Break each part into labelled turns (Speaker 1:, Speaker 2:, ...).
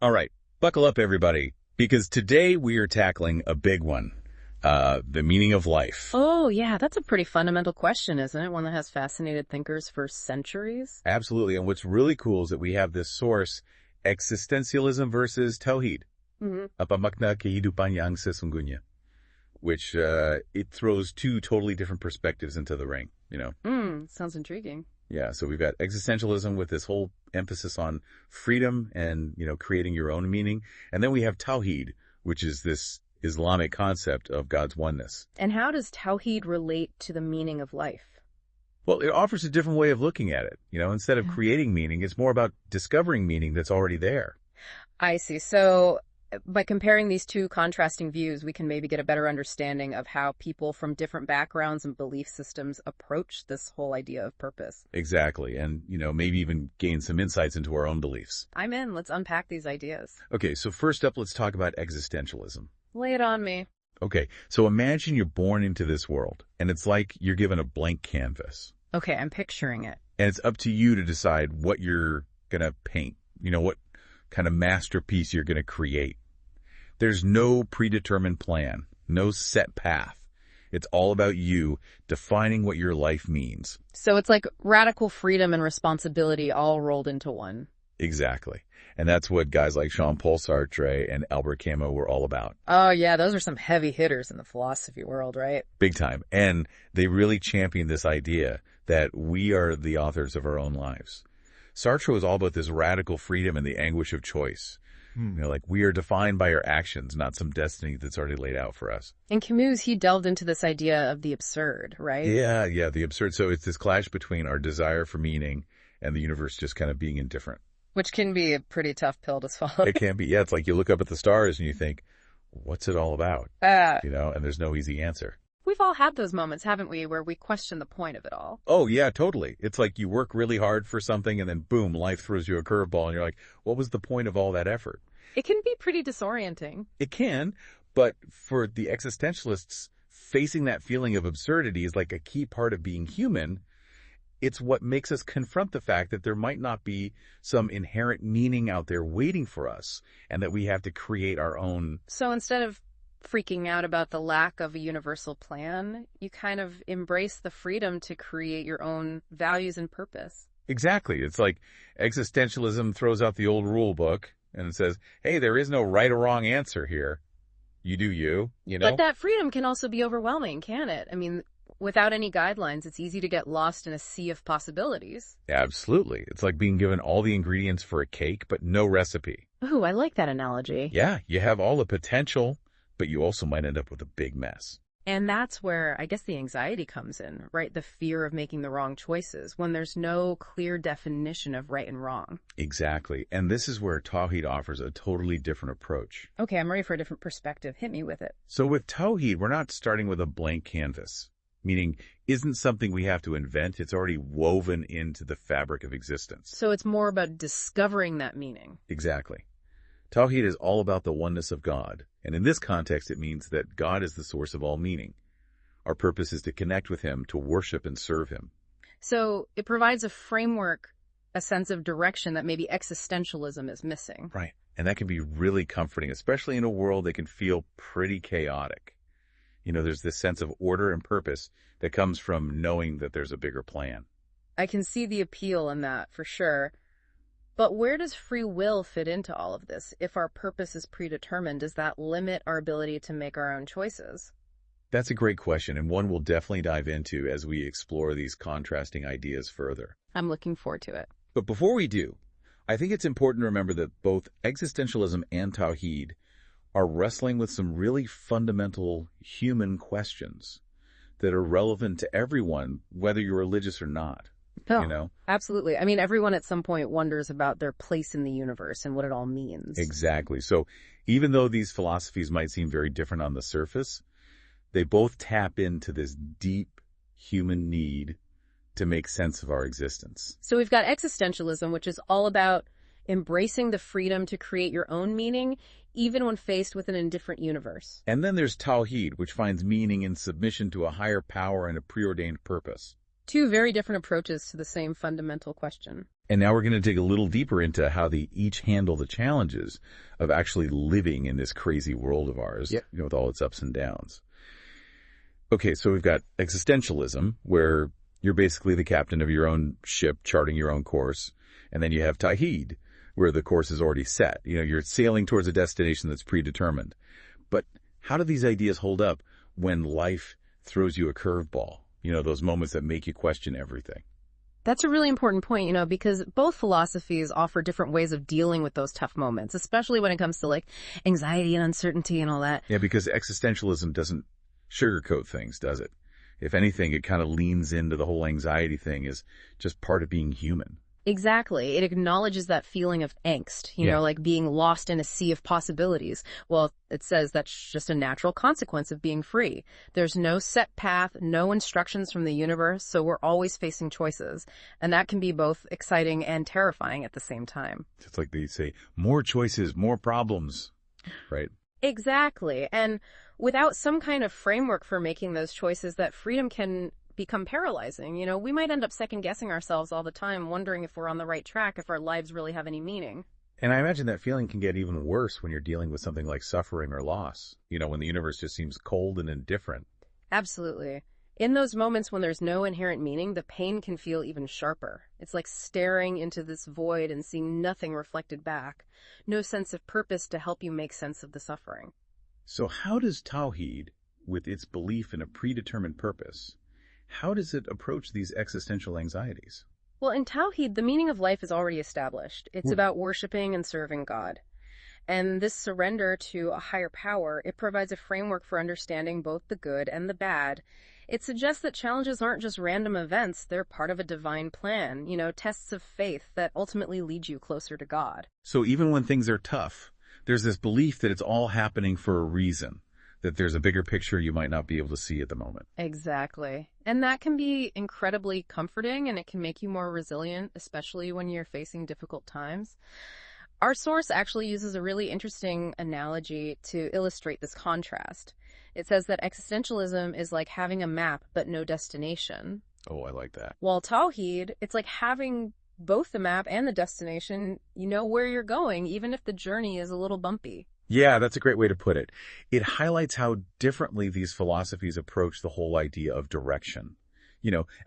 Speaker 1: All right, buckle up, everybody, because today we are tackling a big one, the meaning of life.
Speaker 2: Oh, yeah, that's a pretty fundamental question, isn't it? One that has fascinated thinkers for centuries.
Speaker 1: Absolutely, and what's really cool is that we have this source, existentialism versus tauhid,
Speaker 2: Mm-hmm.
Speaker 1: apa makna kehidupan yang sesungguhnya, which it throws two totally different perspectives into the ring,
Speaker 2: Sounds intriguing.
Speaker 1: Yeah, so we've got existentialism with this whole emphasis on freedom and, creating your own meaning. And then we have tawhid, which is this Islamic concept of God's oneness.
Speaker 2: And how does Tawhid relate to the meaning of life?
Speaker 1: Well, it offers a different way of looking at it. Instead of
Speaker 2: Yeah.
Speaker 1: creating meaning, it's more about discovering meaning that's already there.
Speaker 2: I see. So by comparing these two contrasting views, we can maybe get a better understanding of how people from different backgrounds and belief systems approach this whole idea of purpose.
Speaker 1: Exactly. And, maybe even gain some insights into our own beliefs.
Speaker 2: I'm in. Let's unpack these ideas.
Speaker 1: Okay, so first up, let's talk about existentialism.
Speaker 2: Lay it on me.
Speaker 1: Okay, so imagine you're born into this world, and it's like you're given a blank canvas.
Speaker 2: Okay, I'm picturing it.
Speaker 1: And it's up to you to decide what you're going to paint, what kind of masterpiece you're going to create. There's no predetermined plan, no set path. It's all about you defining what your life means.
Speaker 2: So it's like radical freedom and responsibility all rolled into one.
Speaker 1: Exactly. And that's what guys like Jean-Paul Sartre and Albert Camus were all about.
Speaker 2: Oh, yeah, those are some heavy hitters in the philosophy world, right?
Speaker 1: Big time. And they really championed this idea that we are the authors of our own lives. Sartre was all about this radical freedom and the anguish of choice. Like we are defined by our actions, not some destiny that's already laid out for us.
Speaker 2: In Camus, he delved into this idea of the absurd, right?
Speaker 1: Yeah, the absurd. So it's this clash between our desire for meaning and the universe just kind of being indifferent.
Speaker 2: Which can be a pretty tough pill to swallow.
Speaker 1: It can be. Yeah, it's like you look up at the stars and you think, what's it all about? And there's no easy answer.
Speaker 2: We've all had those moments, haven't we, where we question the point of it all.
Speaker 1: Oh, yeah, totally. It's like you work really hard for something and then boom, life throws you a curveball and you're like, what was the point of all that effort?
Speaker 2: It can be pretty disorienting.
Speaker 1: It can, but for the existentialists, facing that feeling of absurdity is like a key part of being human. It's what makes us confront the fact that there might not be some inherent meaning out there waiting for us and that we have to create our own.
Speaker 2: So instead of freaking out about the lack of a universal plan, you kind of embrace the freedom to create your own values and purpose.
Speaker 1: Exactly. It's like existentialism throws out the old rule book and it says, hey, there is no right or wrong answer here. You do you,
Speaker 2: But that freedom can also be overwhelming, can it? I mean, without any guidelines, it's easy to get lost in a sea of possibilities.
Speaker 1: Absolutely. It's like being given all the ingredients for a cake, but no recipe.
Speaker 2: Ooh, I like that analogy.
Speaker 1: Yeah, you have all the potential, but you also might end up with a big mess.
Speaker 2: And that's where, I guess, the anxiety comes in, right? The fear of making the wrong choices when there's no clear definition of right and wrong.
Speaker 1: Exactly. And this is where Tawhid offers a totally different approach.
Speaker 2: Okay, I'm ready for a different perspective. Hit me with it.
Speaker 1: So with Tawhid, we're not starting with a blank canvas, meaning isn't something we have to invent. It's already woven into the fabric of existence.
Speaker 2: So it's more about discovering that meaning.
Speaker 1: Exactly. Tawhid is all about the oneness of God. And in this context, it means that God is the source of all meaning. Our purpose is to connect with him, to worship and serve him.
Speaker 2: So it provides a framework, a sense of direction that maybe existentialism is missing.
Speaker 1: Right. And that can be really comforting, especially in a world that can feel pretty chaotic. There's this sense of order and purpose that comes from knowing that there's a bigger plan.
Speaker 2: I can see the appeal in that, for sure. But where does free will fit into all of this? If our purpose is predetermined, does that limit our ability to make our own choices?
Speaker 1: That's a great question, and one we'll definitely dive into as we explore these contrasting ideas further.
Speaker 2: I'm looking forward to it.
Speaker 1: But before we do, I think it's important to remember that both existentialism and Tawhid are wrestling with some really fundamental human questions that are relevant to everyone, whether you're religious or not.
Speaker 2: Oh, absolutely. I mean, everyone at some point wonders about their place in the universe and what it all means.
Speaker 1: Exactly. So even though these philosophies might seem very different on the surface, they both tap into this deep human need to make sense of our existence.
Speaker 2: So we've got existentialism, which is all about embracing the freedom to create your own meaning, even when faced with an indifferent universe.
Speaker 1: And then there's Tawhid, which finds meaning in submission to a higher power and a preordained purpose.
Speaker 2: Two very different approaches to the same fundamental question.
Speaker 1: And now we're going to dig a little deeper into how they each handle the challenges of actually living in this crazy world of ours, with all its ups and downs. Okay, so we've got existentialism, where you're basically the captain of your own ship, charting your own course. And then you have tawhid, where the course is already set. You're sailing towards a destination that's predetermined. But how do these ideas hold up when life throws you a curveball? Those moments that make you question everything.
Speaker 2: That's a really important point, because both philosophies offer different ways of dealing with those tough moments, especially when it comes to like anxiety and uncertainty and all that.
Speaker 1: Yeah, because existentialism doesn't sugarcoat things, does it? If anything, it kind of leans into the whole anxiety thing as just part of being human.
Speaker 2: Exactly. It acknowledges that feeling of angst, like being lost in a sea of possibilities. Well, it says that's just a natural consequence of being free. There's no set path, no instructions from the universe, so we're always facing choices. And that can be both exciting and terrifying at the same time.
Speaker 1: It's like they say, more choices, more problems, right?
Speaker 2: Exactly. And without some kind of framework for making those choices, that freedom can become paralyzing. We might end up second-guessing ourselves all the time, wondering if we're on the right track, if our lives really have any meaning.
Speaker 1: And I imagine that feeling can get even worse when you're dealing with something like suffering or loss, when the universe just seems cold and indifferent.
Speaker 2: Absolutely. In those moments when there's no inherent meaning, the pain can feel even sharper. It's like staring into this void and seeing nothing reflected back. No sense of purpose to help you make sense of the suffering.
Speaker 1: So how does Tawhid, with its belief in a predetermined purpose, how does it approach these existential anxieties?
Speaker 2: Well, in Tawhid, the meaning of life is already established. It's about worshiping and serving God. And this surrender to a higher power, it provides a framework for understanding both the good and the bad. It suggests that challenges aren't just random events, they're part of a divine plan, tests of faith that ultimately lead you closer to God.
Speaker 1: So even when things are tough, there's this belief that it's all happening for a reason, that there's a bigger picture you might not be able to see at the moment.
Speaker 2: Exactly. And that can be incredibly comforting, and it can make you more resilient, especially when you're facing difficult times. Our source actually uses a really interesting analogy to illustrate this contrast. It says that existentialism is like having a map but no destination.
Speaker 1: Oh, I like that.
Speaker 2: While Tawhid, it's like having both the map and the destination. You know where you're going, even if the journey is a little bumpy.
Speaker 1: Yeah, that's a great way to put it. It highlights how differently these philosophies approach the whole idea of direction.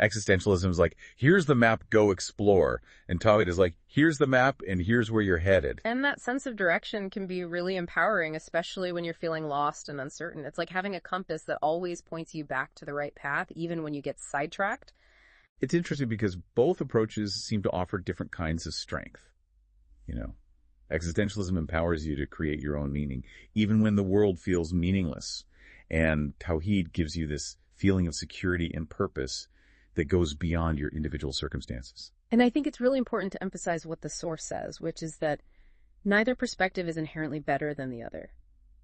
Speaker 1: Existentialism is like, here's the map, go explore. And Tawhid is like, here's the map and here's where you're headed.
Speaker 2: And that sense of direction can be really empowering, especially when you're feeling lost and uncertain. It's like having a compass that always points you back to the right path, even when you get sidetracked.
Speaker 1: It's interesting because both approaches seem to offer different kinds of strength. Existentialism empowers you to create your own meaning, even when the world feels meaningless. And Tawhid gives you this feeling of security and purpose that goes beyond your individual circumstances.
Speaker 2: And I think it's really important to emphasize what the source says, which is that neither perspective is inherently better than the other.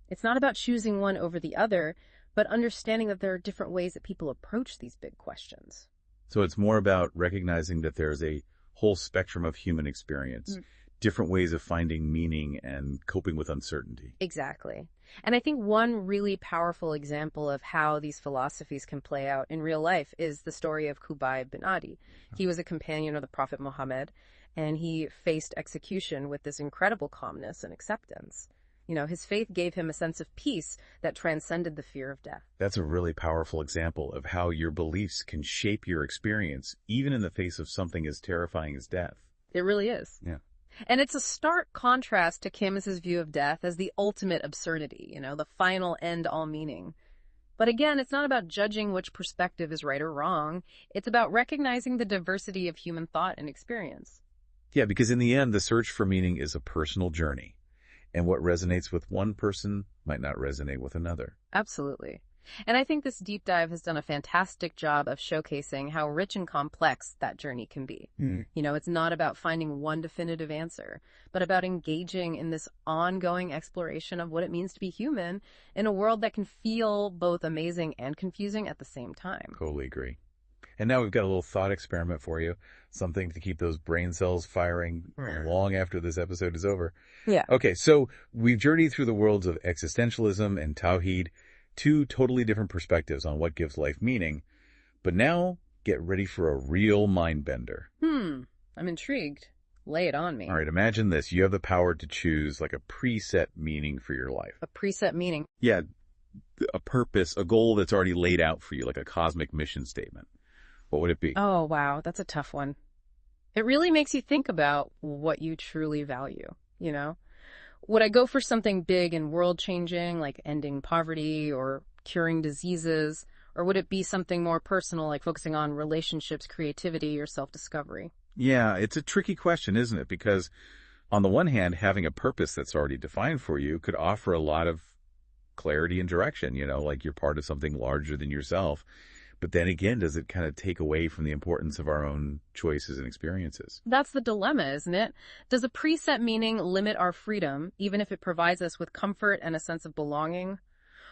Speaker 2: It's not about choosing one over the other, but understanding that there are different ways that people approach these big questions.
Speaker 1: So it's more about recognizing that there's a whole spectrum of human experience, different ways of finding meaning and coping with uncertainty.
Speaker 2: Exactly. And I think one really powerful example of how these philosophies can play out in real life is the story of Kubayb bin Adi. He was a companion of the Prophet Muhammad, and he faced execution with this incredible calmness and acceptance. His faith gave him a sense of peace that transcended the fear of death.
Speaker 1: That's a really powerful example of how your beliefs can shape your experience, even in the face of something as terrifying as death.
Speaker 2: It really is.
Speaker 1: Yeah.
Speaker 2: And it's a stark contrast to Camus's view of death as the ultimate absurdity, the final end-all meaning. But again, it's not about judging which perspective is right or wrong. It's about recognizing the diversity of human thought and experience.
Speaker 1: Yeah, because in the end, the search for meaning is a personal journey. And what resonates with one person might not resonate with another.
Speaker 2: Absolutely. And I think this deep dive has done a fantastic job of showcasing how rich and complex that journey can be. It's not about finding one definitive answer, but about engaging in this ongoing exploration of what it means to be human in a world that can feel both amazing and confusing at the same time.
Speaker 1: Totally agree. And now we've got a little thought experiment for you, something to keep those brain cells firing long after this episode is over.
Speaker 2: Yeah.
Speaker 1: Okay, so we've journeyed through the worlds of existentialism and Tawhid, two totally different perspectives on what gives life meaning. But now, get ready for a real mind bender.
Speaker 2: I'm intrigued. Lay it on me.
Speaker 1: All right, imagine this. You have the power to choose like a preset meaning for your life.
Speaker 2: A preset meaning.
Speaker 1: Yeah, a purpose, a goal that's already laid out for you, like a cosmic mission statement. What would it be?
Speaker 2: Oh, wow. That's a tough one. It really makes you think about what you truly value, you know? Would I go for something big and world-changing, like ending poverty or curing diseases? Or would it be something more personal, like focusing on relationships, creativity, or self-discovery?
Speaker 1: Yeah, it's a tricky question, isn't it? Because on the one hand, having a purpose that's already defined for you could offer a lot of clarity and direction, like you're part of something larger than yourself. But then again, does it kind of take away from the importance of our own choices and experiences?
Speaker 2: That's the dilemma, isn't it? Does a preset meaning limit our freedom, even if it provides us with comfort and a sense of belonging?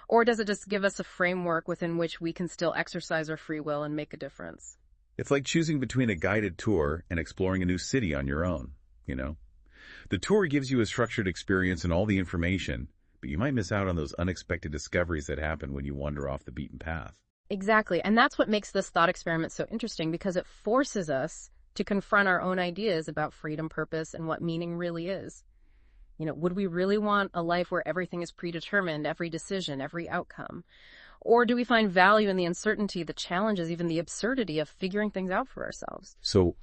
Speaker 2: Or does it just give us a framework within which we can still exercise our free will and make a difference?
Speaker 1: It's like choosing between a guided tour and exploring a new city on your own, The tour gives you a structured experience and all the information, but you might miss out on those unexpected discoveries that happen when you wander off the beaten path.
Speaker 2: Exactly. And that's what makes this thought experiment so interesting, because it forces us to confront our own ideas about freedom, purpose, and what meaning really is. Would we really want a life where everything is predetermined, every decision, every outcome? Or do we find value in the uncertainty, the challenges, even the absurdity of figuring things out for ourselves?
Speaker 1: So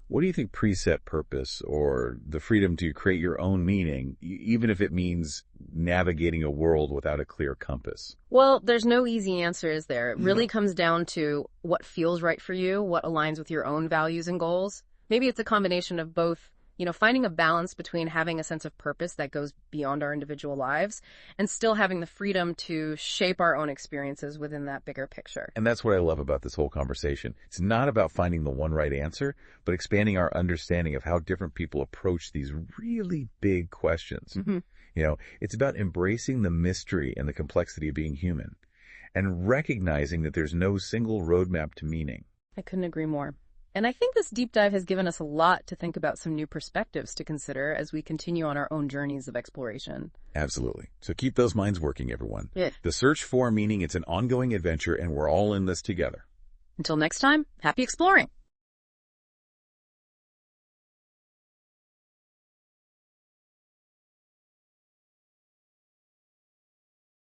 Speaker 1: what do you think preset purpose or the freedom to create your own meaning, even if it means navigating a world without a clear compass?
Speaker 2: Well, there's no easy answer, is there? It really comes down to what feels right for you, what aligns with your own values and goals. Maybe it's a combination of both, finding a balance between having a sense of purpose that goes beyond our individual lives and still having the freedom to shape our own experiences within that bigger picture.
Speaker 1: And that's what I love about this whole conversation. It's not about finding the one right answer, but expanding our understanding of how different people approach these really big questions. It's about embracing the mystery and the complexity of being human and recognizing that there's no single roadmap to meaning.
Speaker 2: I couldn't agree more. And I think this deep dive has given us a lot to think about, some new perspectives to consider as we continue on our own journeys of exploration.
Speaker 1: Absolutely. So keep those minds working, everyone.
Speaker 2: Yeah.
Speaker 1: The search for meaning, it's an ongoing adventure, and we're all in this together.
Speaker 2: Until next time, happy exploring!